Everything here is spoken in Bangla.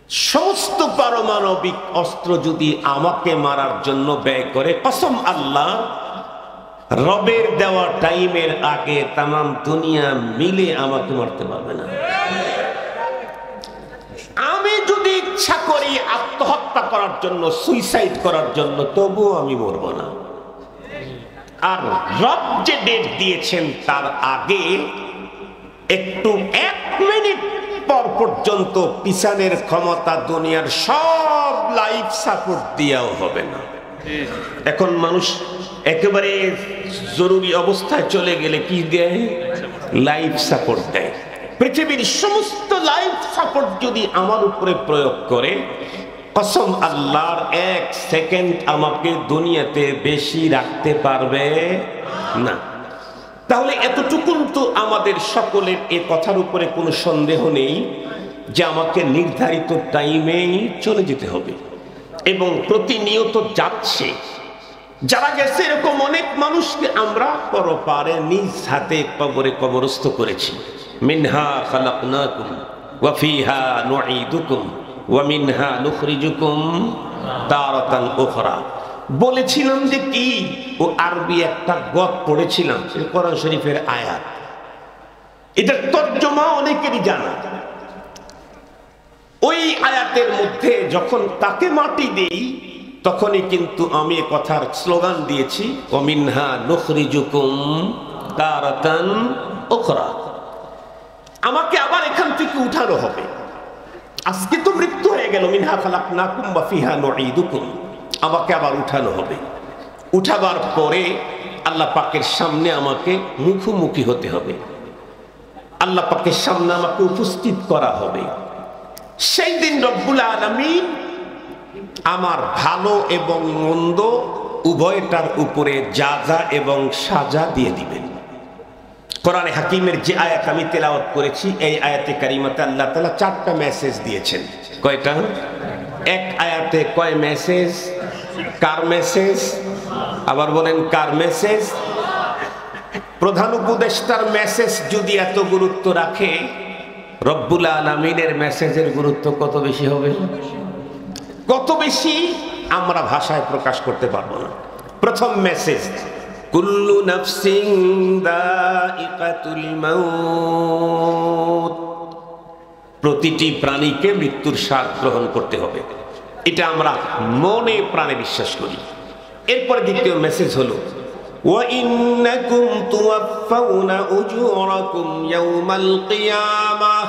সমস্ত পারমাণবিক অস্ত্র যদি আমাকে মারার জন্য ব্যয় করে, কসম আল্লাহ, রবের দেওয়া টাইমের আগে তামাম দুনিয়া মিলে আমাকে মারতে পারবে না। আমি যদি ইচ্ছা করি আত্মহত্যা করার জন্য, সুইসাইড করার জন্য, তবুও আমি মরব না। আর রব যে ডেট দিয়েছেন তার আগে একটু 1 মিনিট পর পর্যন্ত পিছানের ক্ষমতা দুনিয়ার সব লাইফ সাপোর্ট দিয়াও হবে না। এখন মানুষ একেবারে জরুরি অবস্থায় চলে গেলে কি দেয়? লাইফ সাপোর্ট দেয়। পৃথিবীর সমস্ত লাইফ সাপোর্ট যদি আমার উপরে প্রয়োগ করে, কসম আল্লাহর 1 সেকেন্ড আমাকে দুনিয়াতে বেশি রাখতে পারবে না। তাহলে এতটুকুন তো আমাদের সকলের এই কথার উপরে কোনো সন্দেহ নেই যে আমাকে নির্ধারিত টাইমেই চলে যেতে হবে, এবং প্রতিনিয়ত যাচ্ছে। যারা গেছে এরকম অনেক মানুষকে আমরা পরপারে নিজ হাতে কবরে কবরস্থ করেছি। মিনহা খালাকনাকুম ওয়া ফিহা নুঈদুকুম ওয়া মিনহা নুখরিজুকুম তারাতান উখরা। বলেছিলাম যে কি, ও আরবি একটা গত পড়েছিলাম, কোরআন শরীফের আয়াত। এটার তর্জমা অনেকেরই জানা। ওই আয়াতের মধ্যে যখন তাকে মাটি দেই, তখনই কিন্তু আমি এ কথার স্লোগান দিয়েছি, ওয়া মিনহা নুখরিজুকুম তারাতান উখরা। আমাকে আবার এখান থেকে উঠানো হবে। আজকে তো মৃত্যু হয়ে গেল, মিনহা খালাকনাকুম ওয়া ফিহা নুঈদুকুম, আমাকে আবার উঠানো হবে। উঠাবার পরে আল্লাহ পাকের সামনে আমাকে মুখোমুখি হতে হবে, আল্লাহ পাকের সামনে আমাকে উপস্থিত করা হবে। সেই দিন রব্বুল আলামিন আমার ভালো এবং মন্দ উভয়টার উপরে জাযা এবং সাজা দিয়ে দিবেন। কোরআনে হাকিমের যে আয়াত আমি তেলাওয়াত করেছি, এই আয়াতে কারিমাতে আল্লাহ তাআলা 4টা মেসেজ দিয়েছেন। কয়টা? এক আয়াতে কয় মেসেজ? কার মেসেজ? আবার বলেন কার মেসেজ? প্রধান উপদেষ্টার মেসেজ যদি এত গুরুত্ব রাখে, রব্বুল আলামিনের মেসেজের গুরুত্ব কত বেশি হবে? কত বেশি আমরা ভাষায় প্রকাশ করতে পারবো না। প্রথম মেসেজ, কুল্লু নাফসিন দাইকাতুল মাউত, প্রতিটি প্রাণীকে মৃত্যুর স্বাদ গ্রহণ করতে হবে। এটা আমরা মনে প্রাণে বিশ্বাস করি। এরপরে দ্বিতীয় মেসেজ হলো, ওয়া ইন্নাকুম তুওয়াফাউনা উজুরাকুম ইয়াওমাল কিয়ামাহ,